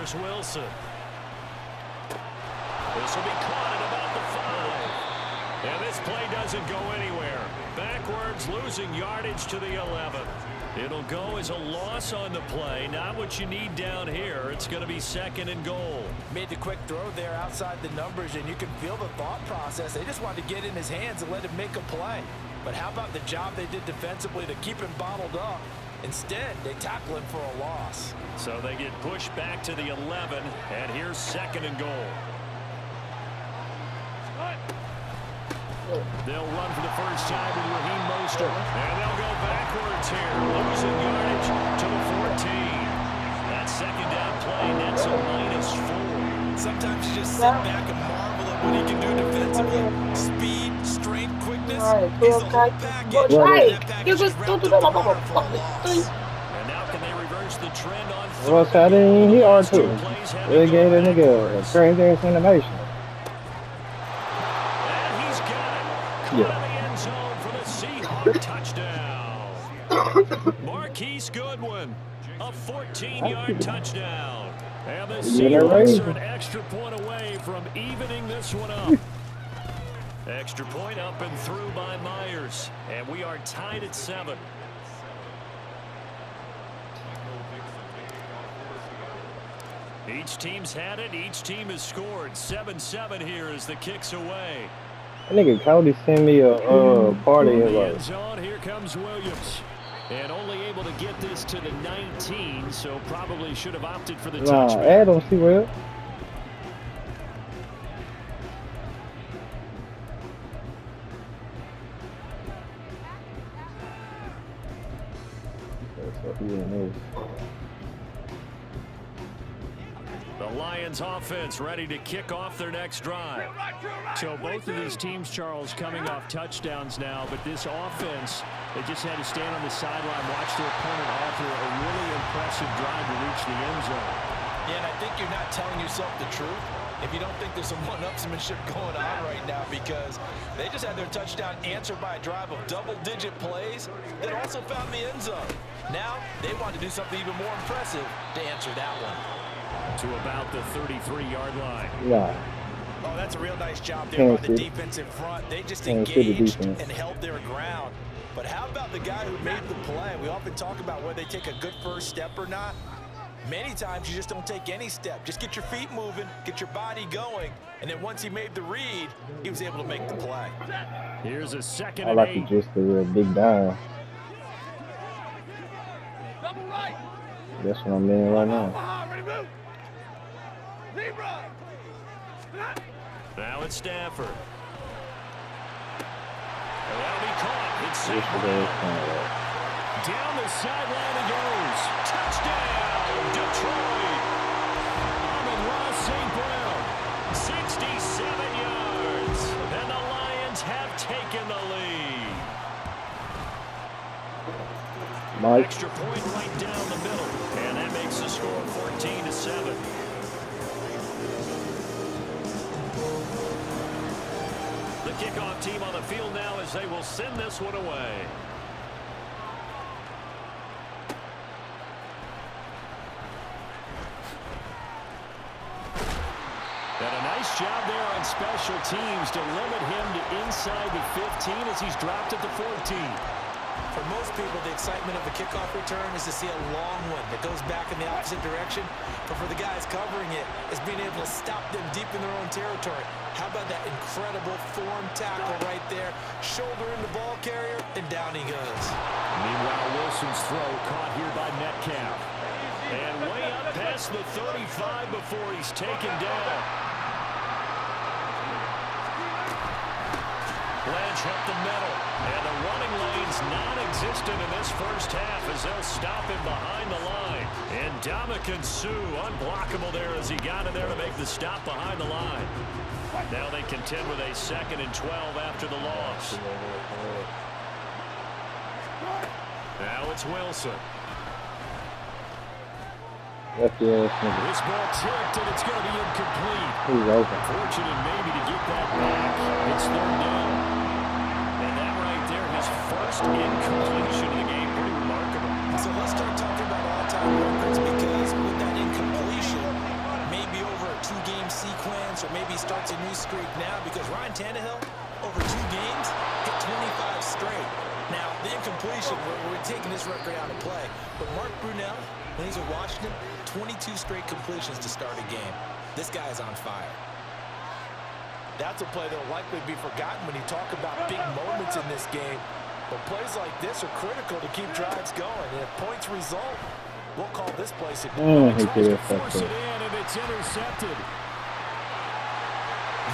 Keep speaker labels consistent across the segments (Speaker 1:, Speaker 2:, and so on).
Speaker 1: Here's Wilson. This will be caught at about the 5. And this play doesn't go anywhere. Backwards, losing yardage to the 11. It'll go as a loss on the play. Not what you need down here. It's going to be 2nd and goal.
Speaker 2: Made the quick throw there outside the numbers, and you can feel the thought process. They just wanted to get in his hands and let him make a play. But how about the job they did defensively to keep him bottled up? Instead, they tackle him for a loss.
Speaker 1: So they get pushed back to the 11, and here's 2nd and goal. They'll run for the first time with Raheem Mostert. And they'll go backwards here, losing yardage to the 14. That 2nd down play nets a -4.
Speaker 2: Sometimes you just sit back and marvel at what he can do defensively. Speed, strength, quickness, he's the whole package. That package is wrapped up together for a loss.
Speaker 1: And now can they reverse the trend on
Speaker 3: Well, I didn't hear R2. They gave that nigga a crazy animation.
Speaker 1: Yeah. The end zone for the Seahawks touchdown. Marquise Goodwin, a 14-yard touchdown. And the Seahawks are an extra point away from evening this one up. Extra point up and through by Myers. And we are tied at 7. Each team's had it. Each team has scored. 7-7 here as the kick's away.
Speaker 3: That nigga Cody sent me a party invite.
Speaker 1: Here comes Williams. And only able to get this to the 19, so probably should have opted for the touchback.
Speaker 3: Adam, see well.
Speaker 1: The Lions offense ready to kick off their next drive. So both of these teams, Charles, coming off touchdowns now, but this offense, they just had to stand on the sideline, watch their opponent offer a really impressive drive to reach the end zone.
Speaker 2: Yeah, and I think you're not telling yourself the truth if you don't think there's some one-upsmanship going on right now, because they just had their touchdown answered by a drive of double-digit plays that also found the end zone. Now they want to do something even more impressive to answer that one.
Speaker 1: To about the 33-yard line.
Speaker 3: Yeah.
Speaker 2: Oh, that's a real nice job there by the defense in front. They just engaged and held their ground. But how about the guy who made the play? We often talk about whether they take a good first step or not. Many times you just don't take any step. Just get your feet moving, get your body going, and then once he made the read, he was able to make the play.
Speaker 1: Here's a 2nd
Speaker 3: I
Speaker 1: and
Speaker 3: like
Speaker 1: 8.
Speaker 3: to just a real big down. That's what I'm in right now.
Speaker 1: Now it's Stafford. And that'll be caught. It's St. Brown. Down the sideline he goes. Touchdown, Detroit. Amon-Ra St. Brown, 67 yards. And the Lions have taken the lead.
Speaker 3: Mike.
Speaker 1: Extra point right down the middle. And that makes the score 14-7. The kickoff team on the field now as they will send this one away. And a nice job there on special teams to limit him to inside the 15 as he's dropped at the 14.
Speaker 2: For most people, the excitement of a kickoff return is to see a long one that goes back in the opposite direction. But for the guys covering it, it's being able to stop them deep in their own territory. How about that incredible form tackle right there? Shoulder in the ball carrier, and down he goes.
Speaker 1: Meanwhile, Wilson's throw caught here by Metcalf. And way up past the 35 before he's taken down. Blanche up the middle. And the running lane's non-existent in this first half as they'll stop him behind the line. And Ndamukong Suh, unblockable there as he got in there to make the stop behind the line. Now they contend with a 2nd and 12 after the loss. Now it's Wilson.
Speaker 3: That's the ass nigga.
Speaker 1: This ball tipped and it's going to be incomplete.
Speaker 3: He's open.
Speaker 1: Fortunate maybe to get that back. It's 3rd down. And that right there, his first incompletion of the game. Pretty remarkable.
Speaker 2: So let's start talking about all-time records, because with that incompletion, streak now because Ryan Tannehill, over 2 games, hit 25 straight. Now, the incompletion, we're taking this record out of play. But Mark Brunell, when he's in Washington, 22 straight completions to start a game. This guy is on fire. That's a play that will likely be forgotten when you talk about big moments in this game. But plays like this are critical to keep drives going. And if points result, we'll call this play significant.
Speaker 3: He
Speaker 1: Tries to force it in, and it's intercepted.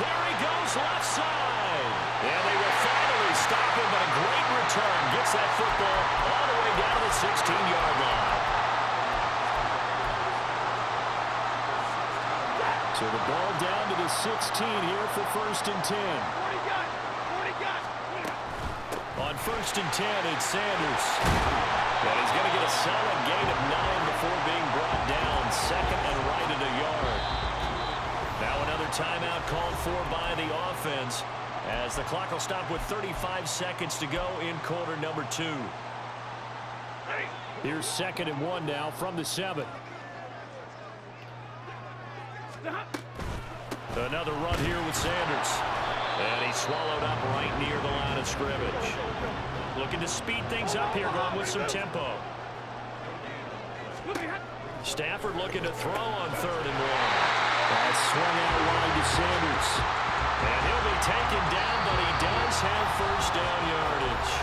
Speaker 1: There he goes, left side. And they will finally stop him, but a great return. Gets that football all the way down to the 16-yard line. So the ball down to the 16 here for 1st and 10. On 1st and 10, it's Sanders. And he's going to get a solid gain of 9 before being brought down. 2nd and right at a yard. Now another timeout called for by the offense, as the clock will stop with 35 seconds to go in quarter number 2. Here's 2nd and 1 now from the 7. Another run here with Sanders. And he's swallowed up right near the line of scrimmage. Looking to speed things up here, going with some tempo. Stafford looking to throw on 3rd and 1. That's swung out wide to Sanders. And he'll be taken down, but he does have 1st down yardage.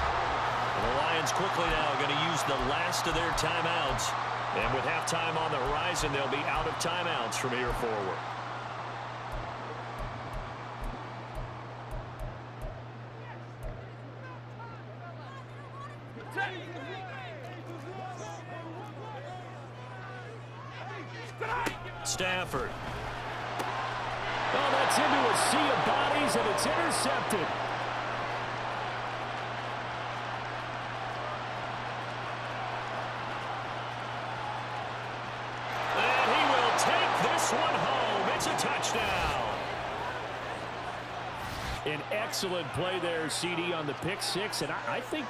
Speaker 1: And the Lions quickly now going to use the last of their timeouts. And with halftime on the horizon, they'll be out of timeouts from here forward. Stafford. Oh, that's into a sea of bodies, and it's intercepted. And he will take this one home. It's a touchdown. An excellent play there, CD, on the pick 6. And I think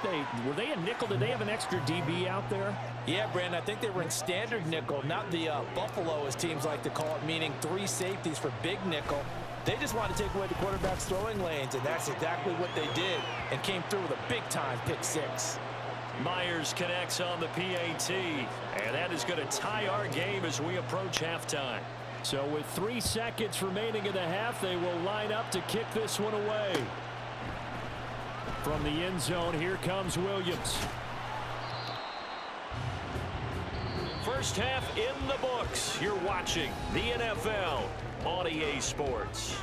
Speaker 1: were they a nickel? Did they have an extra DB out there?
Speaker 2: Yeah, Brandon, I think they were in standard nickel, not the Buffalo, as teams like to call it, meaning 3 safeties for big nickel. They just wanted to take away the quarterback's throwing lanes, and that's exactly what they did, and came through with a big-time pick 6.
Speaker 1: Myers connects on the PAT, and that is going to tie our game as we approach halftime. So with 3 seconds remaining in the half, they will line up to kick this one away. From the end zone, here comes Williams. First half in the books. You're watching the NFL on EA Sports.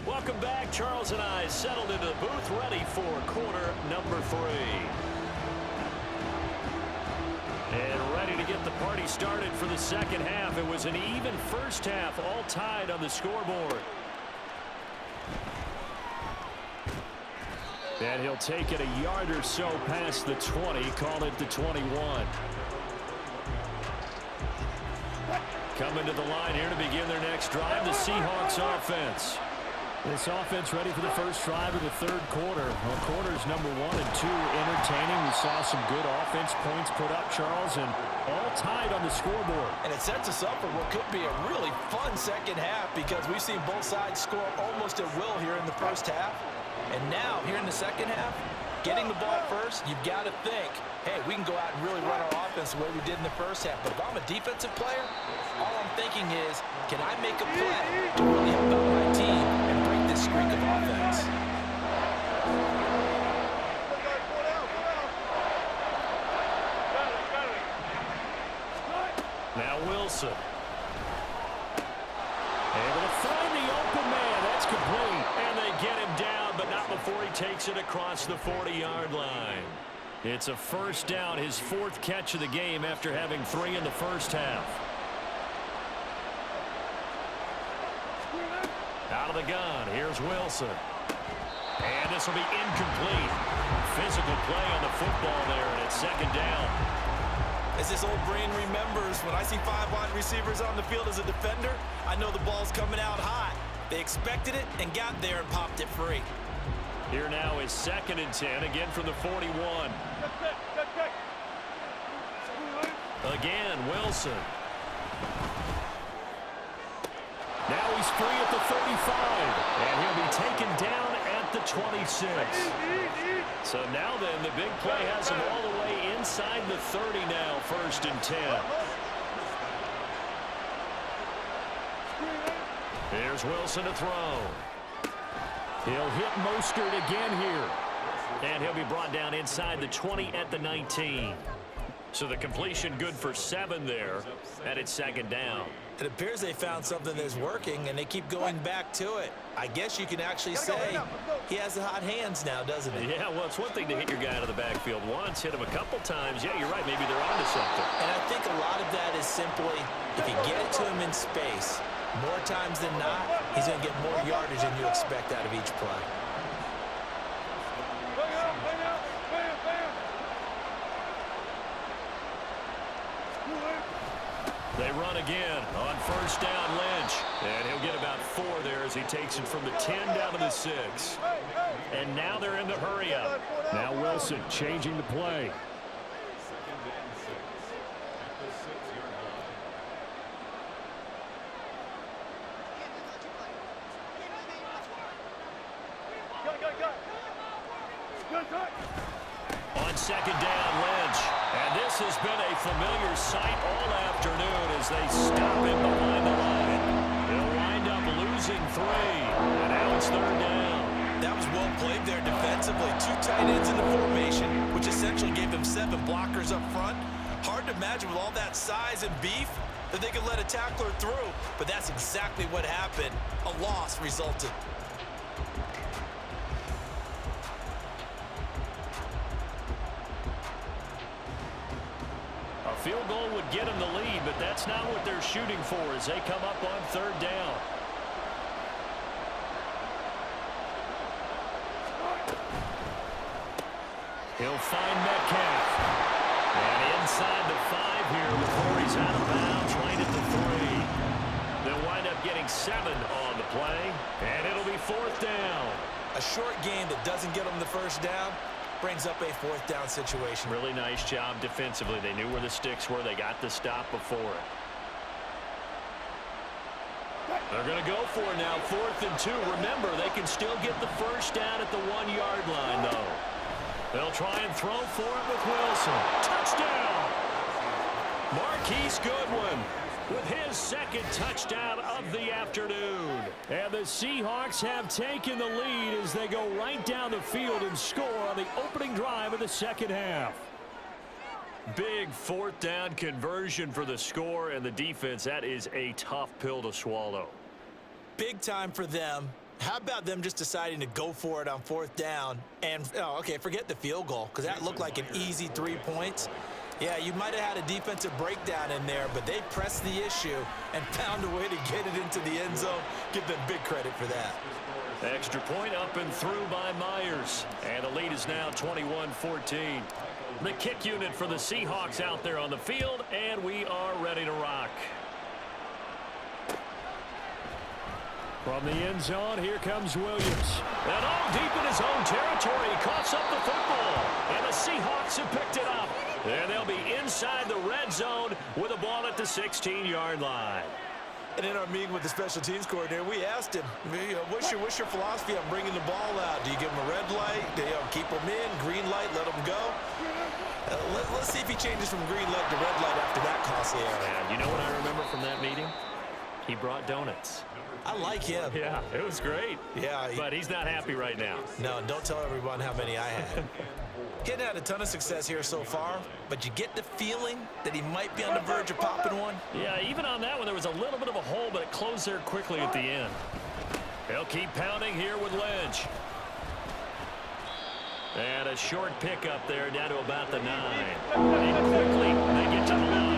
Speaker 1: Welcome back. Charles and I settled into the booth, ready for quarter number 3. And ready to get the party started for the second half. It was an even first half, all tied on the scoreboard. And he'll take it a yard or so past the 20, call it the 21. Coming to the line here to begin their next drive, the Seahawks offense. This offense ready for the first drive of the 3rd quarter. Well, quarters number 1 and 2 entertaining. We saw some good offense points put up, Charles, and all tied on the scoreboard.
Speaker 2: And it sets us up for what could be a really fun second half, because we've seen both sides score almost at will here in the first half. And now, here in the second half, getting the ball first, you've got to think, hey, we can go out and really run our offense the way we did in the first half. But if I'm a defensive player, all I'm thinking is, can I make a play to really help out my team and break this streak of offense?
Speaker 1: Now Wilson. Able to find the open man. That's complete. And they get him down, but not before he takes it across the 40-yard line. It's a first down, his 4th catch of the game after having 3 in the first half. Out of the gun, here's Wilson. And this will be incomplete. Physical play on the football there, and it's 2nd down.
Speaker 2: As this old brain remembers, when I see 5 wide receivers on the field as a defender, I know the ball's coming out hot. They expected it and got there and popped it free.
Speaker 1: Here now is 2nd and 10, again from the 41. Again, Wilson. Now he's free at the 35, and he'll be taken down at the 26. So now then, the big play has him all the way inside the 30 now, 1st and 10. Here's Wilson to throw. He'll hit Mostert again here. And he'll be brought down inside the 20 at the 19. So the completion good for 7 there, and it's 2nd down.
Speaker 2: It appears they found something that's working, and they keep going back to it. I guess you can actually say he has the hot hands now, doesn't he?
Speaker 1: Yeah, well, it's one thing to hit your guy out of the backfield once, hit him a couple times. Yeah, you're right. Maybe they're onto something.
Speaker 2: And I think a lot of that is simply if you get it to him in space, more times than not, he's going to get more yardage than you expect out of each play.
Speaker 1: They run again on 1st down, Lynch. And he'll get about 4 there as he takes it from the 10 down to the 6. And now they're in the hurry up. Now Wilson changing the play. On 2nd down, Lynch. And this has been a familiar sight all afternoon as they stop him behind the line. They'll wind up losing 3. And now it's 3rd down.
Speaker 2: That was well played there defensively. 2 tight ends in the formation, which essentially gave them 7 blockers up front. Hard to imagine with all that size and beef that they could let a tackler through. But that's exactly what happened. A loss resulted.
Speaker 1: A field goal would get them the lead, but that's not what they're shooting for as they come up on 3rd down. He'll find Metcalf. And inside the 5 here before he's out of bounds, right at the 3. They'll wind up getting 7 on the play, and it'll be 4th down.
Speaker 2: A short game that doesn't get them the 1st down brings up a 4th down situation.
Speaker 1: Really nice job defensively. They knew where the sticks were. They got the stop before it. They're going to go for it now, 4th and 2. Remember, they can still get the 1st down at the 1-yard line, though. They'll try and throw for it with Wilson. Touchdown! Marquise Goodwin with his 2nd touchdown of the afternoon. And the Seahawks have taken the lead as they go right down the field and score on the opening drive of the 2nd half. Big 4th down conversion for the score, and the defense, that is a tough pill to swallow.
Speaker 2: Big time for them. How about them just deciding to go for it on 4th down? And, okay, forget the field goal, because that looked like an easy 3 points. Yeah, you might have had a defensive breakdown in there, but they pressed the issue and found a way to get it into the end zone. Give them big credit for that.
Speaker 1: Extra point up and through by Myers. And the lead is now 21-14. The kick unit for the Seahawks out there on the field, and we are ready to rock. From the end zone, here comes Williams. And all deep in his own territory, he coughs up the football. And the Seahawks have picked it up. And they'll be inside the red zone with a ball at the 16-yard line.
Speaker 2: And in our meeting with the special teams coordinator, we asked him, what's your philosophy on bringing the ball out? Do you give him a red light? Do you keep him in? Green light, let him go? Let's see if he changes from green light to red light after that costly error.
Speaker 1: And you know what I remember from that meeting? He brought donuts.
Speaker 2: I like him.
Speaker 1: Yeah, it was great.
Speaker 2: Yeah.
Speaker 1: But he's not happy right now.
Speaker 2: No, don't tell everyone how many I had. He hadn't had a ton of success here so far, but you get the feeling that he might be on the verge of popping one.
Speaker 1: Yeah, even on that one, there was a little bit of a hole, but it closed there quickly at the end. They'll keep pounding here with Lynch. And a short pickup there down to about the 9. And quickly, they get to the line.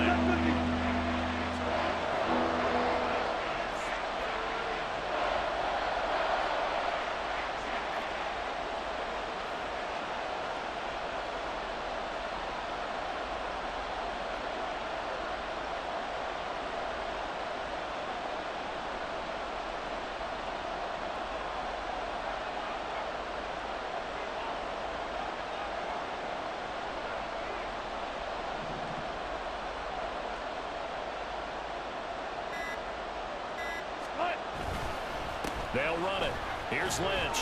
Speaker 1: They'll run it. Here's Lynch.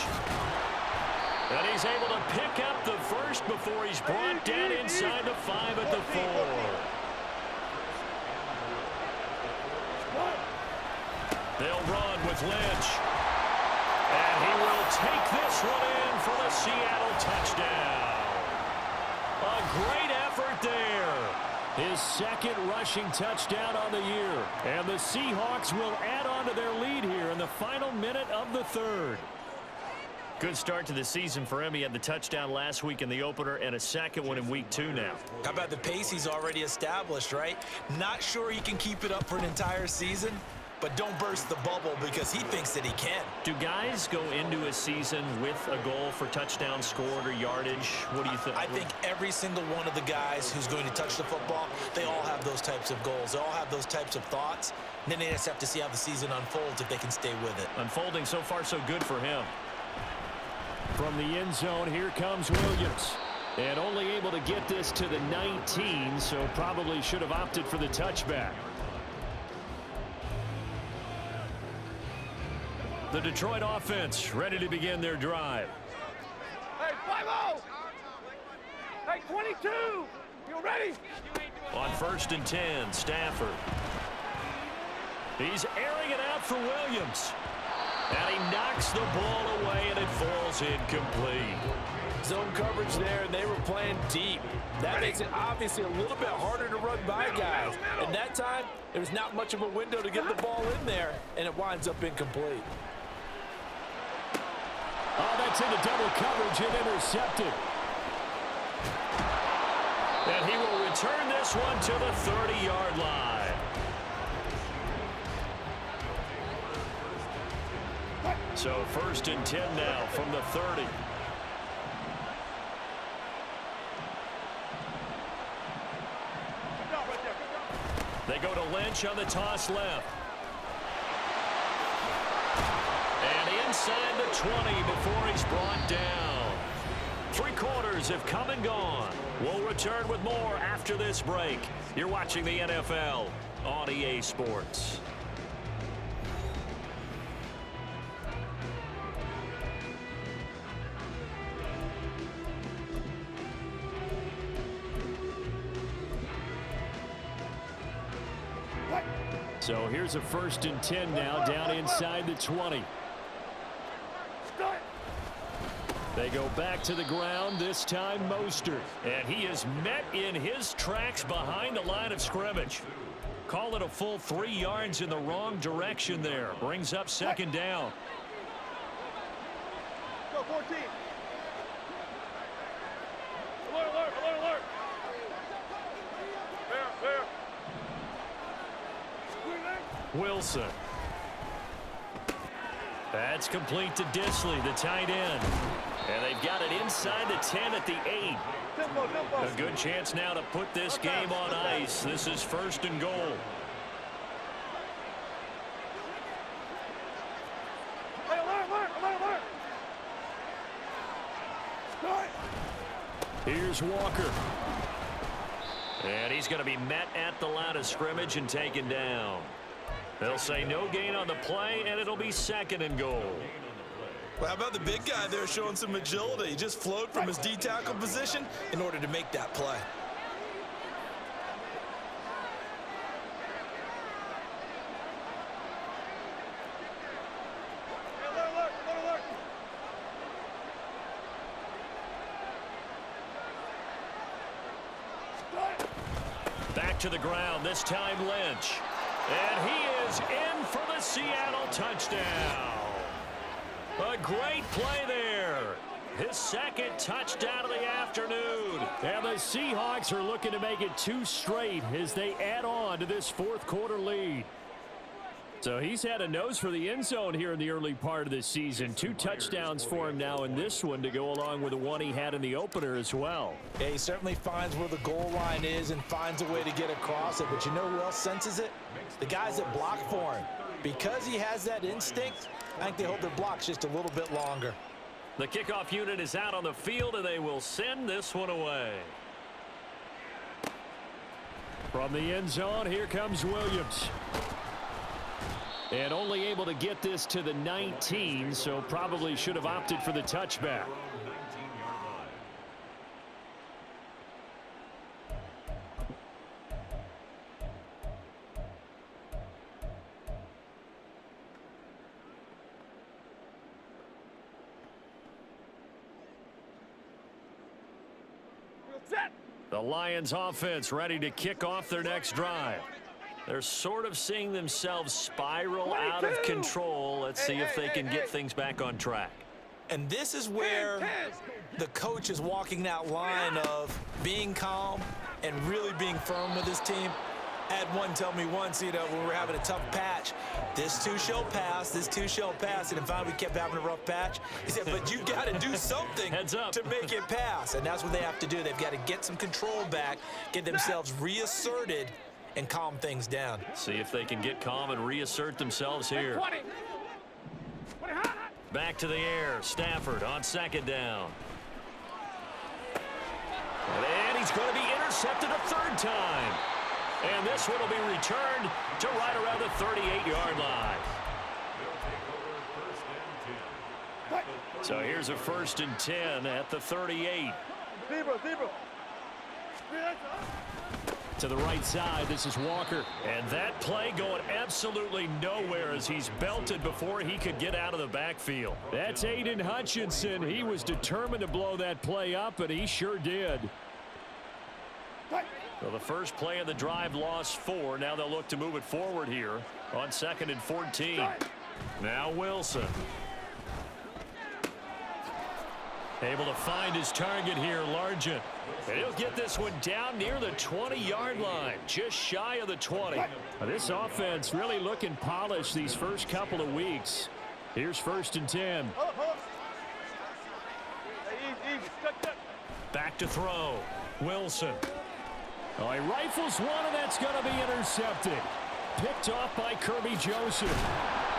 Speaker 1: And he's able to pick up the first before he's brought down inside the 5 at the 4. They'll run with Lynch. And he will take this one in for the Seattle touchdown. A great effort there. His second rushing touchdown on the year. And the Seahawks will add on to their lead here in the final minute of the third. Good start to the season for him. He had the touchdown last week in the opener and a second one in week 2 now.
Speaker 2: How about the pace he's already established, right? Not sure he can keep it up for an entire season, but don't burst the bubble because he thinks that he can.
Speaker 1: Do guys go into a season with a goal for touchdown scored or yardage? What do you think?
Speaker 2: I think every single one of the guys who's going to touch the football, they all have those types of goals. They all have those types of thoughts. And then they just have to see how the season unfolds if they can stay with it.
Speaker 1: Unfolding so far so good for him. From the end zone, here comes Williams. And only able to get this to the 19, so probably should have opted for the touchback. The Detroit offense ready to begin their drive.
Speaker 4: Hey, 5-0! Hey, 22! You ready?
Speaker 1: On 1st and 10, Stafford. He's airing it out for Williams. And he knocks the ball away, and it falls incomplete.
Speaker 2: Zone coverage there, and they were playing deep. That makes it obviously a little bit harder to run by guys. And that time, there was not much of a window to get the ball in there, and it winds up incomplete.
Speaker 1: Oh, that's into double coverage and intercepted. And he will return this one to the 30-yard line. So 1st and 10 now from the 30. They go to Lynch on the toss left. And inside the 20 before he's brought down. 3 quarters have come and gone. We'll return with more after this break. You're watching the NFL on EA Sports. So here's a 1st and 10 now down inside the 20. They go back to the ground, this time Mostert. And he is met in his tracks behind the line of scrimmage. Call it a full 3 yards in the wrong direction there. Brings up 2nd down.
Speaker 4: Go, 14. Alert, alert, alert, alert. There.
Speaker 1: Wilson. That's complete to Disley, the tight end. And they've got it inside the 10 at the 8. A good chance now to put this game on ice. This is 1st and goal.
Speaker 4: Hey, alert.
Speaker 1: Here's Walker. And he's going to be met at the line of scrimmage and taken down. They'll say no gain on the play, and it'll be 2nd and goal.
Speaker 2: Well, how about the big guy there showing some agility? He just flowed from his D-tackle position in order to make that play.
Speaker 4: Alert.
Speaker 1: Back to the ground, this time Lynch. And he is in for the Seattle touchdown. A great play there. His 2nd touchdown of the afternoon. And the Seahawks are looking to make it 2 straight as they add on to this 4th quarter lead. So he's had a nose for the end zone here in the early part of the season. 2 touchdowns for him now in this one to go along with the one he had in the opener as well.
Speaker 2: Yeah, he certainly finds where the goal line is and finds a way to get across it. But you know who else senses it? The guys that block for him. Because he has that instinct, I think they hold their blocks just a little bit longer.
Speaker 1: The kickoff unit is out on the field, and they will send this one away. From the end zone, here comes Williams. And only able to get this to the 19, so probably should have opted for the touchback. The Lions offense ready to kick off their next drive. They're sort of seeing themselves spiral out of control. Let's see if they can get things back on track.
Speaker 2: And this is where the coach is walking that line of being calm and really being firm with his team. I had one tell me once, when we were having a tough patch, this too shall pass, this too shall pass. And finally we kept having a rough patch. He said, but you got to do something to make it pass. And that's what they have to do. They've got to get some control back, get themselves reasserted, and calm things down.
Speaker 1: See if they can get calm and reassert themselves here. Back to the air. Stafford on second down. And he's going to be intercepted a third time. And this one will be returned to right around the 38-yard line. So here's a 1st and 10 at the 38. To the right side, this is Walker. And that play going absolutely nowhere as he's belted before he could get out of the backfield. That's Aiden Hutchinson. He was determined to blow that play up, and he sure did. So the first play of the drive lost 4. Now they'll look to move it forward here on 2nd and 14. Now Wilson. Able to find his target here, Largent. And he'll get this one down near the 20-yard line, just shy of the 20. This offense really looking polished these first couple of weeks. Here's 1st and 10. Back to throw. Wilson. Oh, he rifles one, and that's going to be intercepted. Picked off by Kirby Joseph.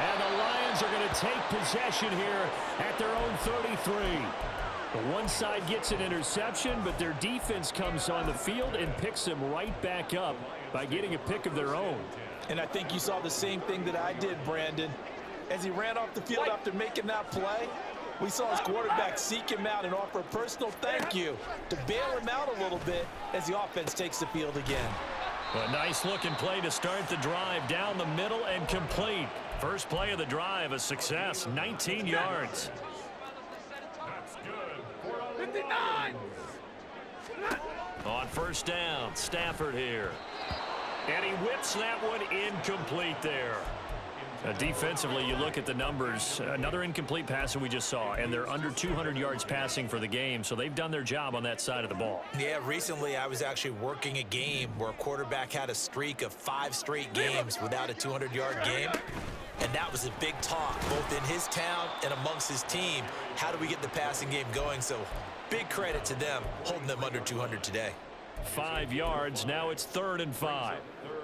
Speaker 1: And the Lions are going to take possession here at their own 33. The one side gets an interception, but their defense comes on the field and picks them right back up by getting a pick of their own.
Speaker 2: And I think you saw the same thing that I did, Brandon. As he ran off the field after making that play, we saw his quarterback seek him out and offer a personal thank you to bail him out a little bit as the offense takes the field again.
Speaker 1: A nice-looking play to start the drive down the middle and complete. First play of the drive, a success, 19 yards.
Speaker 4: 59!
Speaker 1: On 1st down, Stafford here. And he whips that one incomplete there. Defensively, you look at the numbers. Another incomplete pass that we just saw, and they're under 200 yards passing for the game, so they've done their job on that side of the ball.
Speaker 2: Yeah, recently I was actually working a game where a quarterback had a streak of 5 straight games without a 200-yard game, and that was a big talk, both in his town and amongst his team. How do we get the passing game going? So big credit to them, holding them under 200 today.
Speaker 1: 5 yards, now it's 3rd and 5.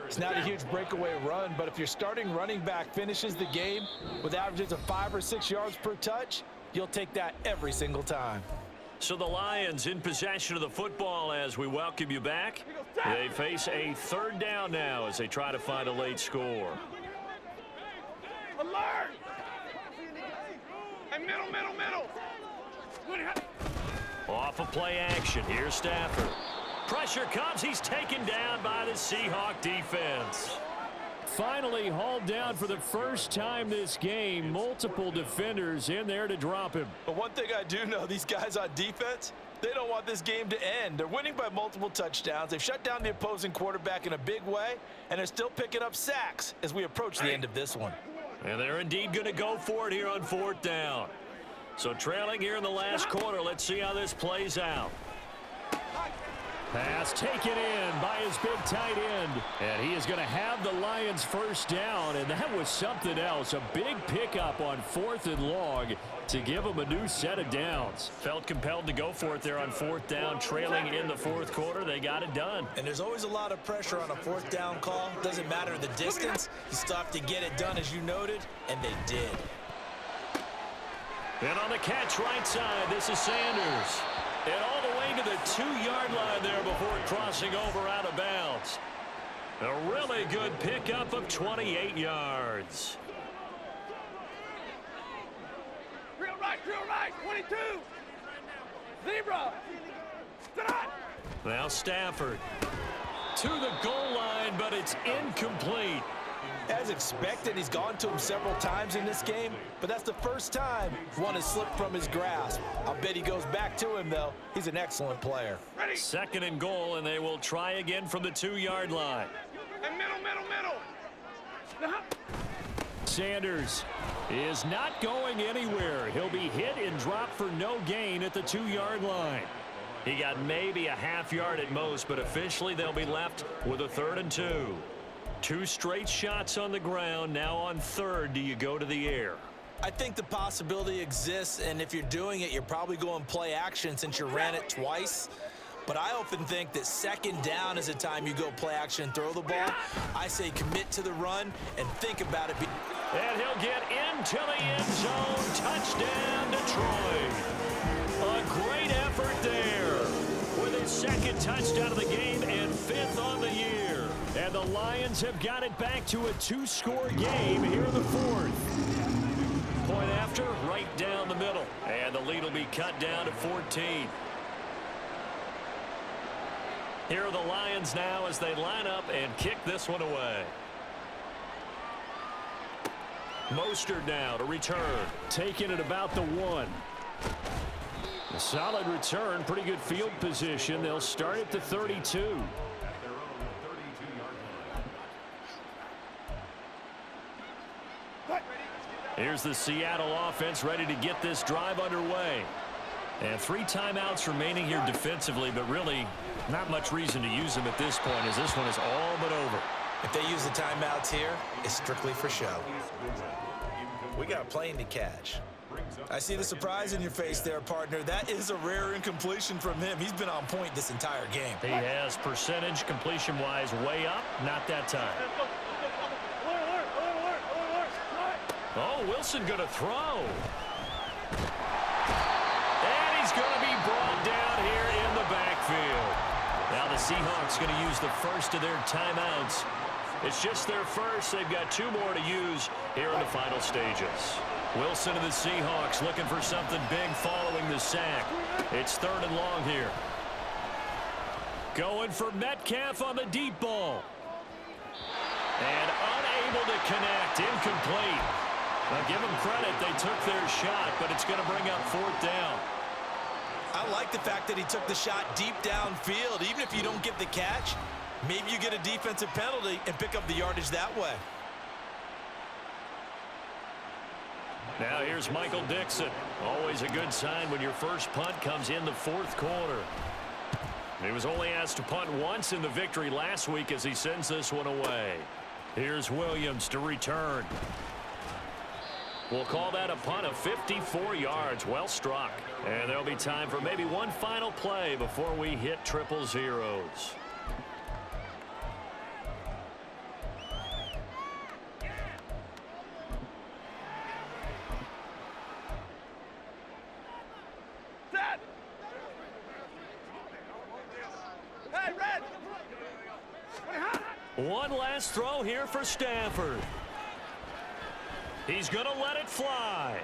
Speaker 2: It's not a huge breakaway run, but if your starting running back finishes the game with averages of 5 or 6 yards per touch, you'll take that every single time.
Speaker 1: So the Lions in possession of the football as we welcome you back. They face a 3rd down now as they try to find a late score.
Speaker 4: Alert! Hey, middle.
Speaker 1: Off a play action, here's Stafford. Pressure comes, he's taken down by the Seahawk defense. Finally hauled down for the first time this game. Multiple defenders in there to drop him.
Speaker 2: But one thing I do know, these guys on defense, they don't want this game to end. They're winning by multiple touchdowns. They've shut down the opposing quarterback in a big way, and they're still picking up sacks as we approach the end of this one.
Speaker 1: And they're indeed going to go for it here on 4th down. So trailing here in the last quarter, let's see how this plays out. Pass taken in by his big tight end. And he is going to have the Lions 1st down. And that was something else. A big pickup on 4th and long to give them a new set of downs. Felt compelled to go for it there on 4th down. Trailing in the 4th quarter. They got it done.
Speaker 2: And there's always a lot of pressure on a 4th down call. Doesn't matter the distance. You still have to get it done as you noted. And they did.
Speaker 1: And on the catch right side, this is Sanders. And all the way to the 2-yard line there before crossing over out of bounds. A really good pickup of 28 yards.
Speaker 4: Drill right, 22. Zebra.
Speaker 1: Now Stafford to the goal line, but it's incomplete.
Speaker 2: As expected, he's gone to him several times in this game, but that's the first time one has slipped from his grasp. I'll bet he goes back to him, though. He's an excellent player.
Speaker 4: Ready.
Speaker 1: 2nd and goal, and they will try again from the 2-yard line.
Speaker 4: And middle.
Speaker 1: Sanders is not going anywhere. He'll be hit and dropped for no gain at the 2-yard line. He got maybe a half yard at most, but officially they'll be left with a 3rd and 2. 2 straight shots on the ground. Now on 3rd, do you go to the air?
Speaker 2: I think the possibility exists, and if you're doing it, you're probably going play action since you ran it twice. But I often think that 2nd down is the time you go play action and throw the ball. I say commit to the run and think about it.
Speaker 1: And he'll get into the end zone. Touchdown, Detroit. A great effort there with his 2nd touchdown of the game and 5th on the year. And the Lions have got it back to a 2-score game here in the 4th. Point after, right down the middle. And the lead will be cut down to 14. Here are the Lions now as they line up and kick this one away. Mostert now to return. Taking it about the 1. A solid return, pretty good field position. They'll start at the 32. Here's the Seattle offense ready to get this drive underway. And 3 timeouts remaining here defensively, but really not much reason to use them at this point as this one is all but over.
Speaker 2: If they use the timeouts here, it's strictly for show. We got a plane to catch. I see the surprise in your face there, partner. That is a rare incompletion from him. He's been on point this entire game.
Speaker 1: He has percentage completion-wise way up. Not that time. Oh, Wilson going to throw. And he's going to be brought down here in the backfield. Now the Seahawks going to use the first of their timeouts. It's just their first. They've got 2 more to use here in the final stages. Wilson and the Seahawks looking for something big following the sack. It's 3rd and long here. Going for Metcalf on the deep ball. And unable to connect. Incomplete. Now give them credit. They took their shot, but it's going to bring up 4th down.
Speaker 2: I like the fact that he took the shot deep downfield. Even if you don't get the catch, maybe you get a defensive penalty and pick up the yardage that way.
Speaker 1: Now here's Michael Dixon. Always a good sign when your first punt comes in the 4th quarter. He was only asked to punt once in the victory last week as he sends this one away. Here's Williams to return. We'll call that a punt of 54 yards. Well struck. And there'll be time for maybe one final play before we hit 000.
Speaker 4: Set. Hey, red.
Speaker 1: One last throw here for Stafford. He's going to let it fly.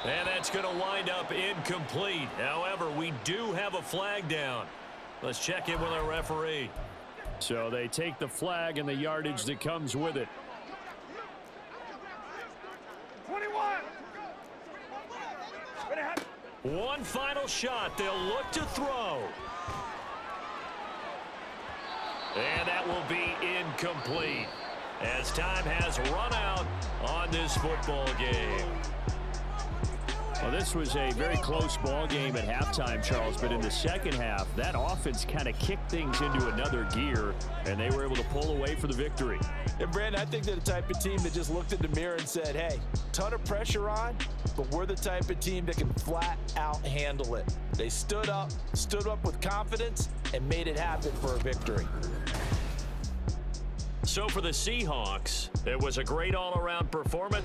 Speaker 1: And that's going to wind up incomplete. However, we do have a flag down. Let's check in with our referee. So they take the flag and the yardage that comes with it.
Speaker 4: 21.
Speaker 1: One final shot. They'll look to throw. And that will be incomplete as time has run out on this football game. Well, this was a very close ball game at halftime, Charles, but in the second half, that offense kind of kicked things into another gear, and they were able to pull away for the victory.
Speaker 2: And, Brandon, I think they're the type of team that just looked in the mirror and said, hey, ton of pressure on, but we're the type of team that can flat out handle it. They stood up with confidence, and made it happen for a victory.
Speaker 1: So for the Seahawks, it was a great all-around performance.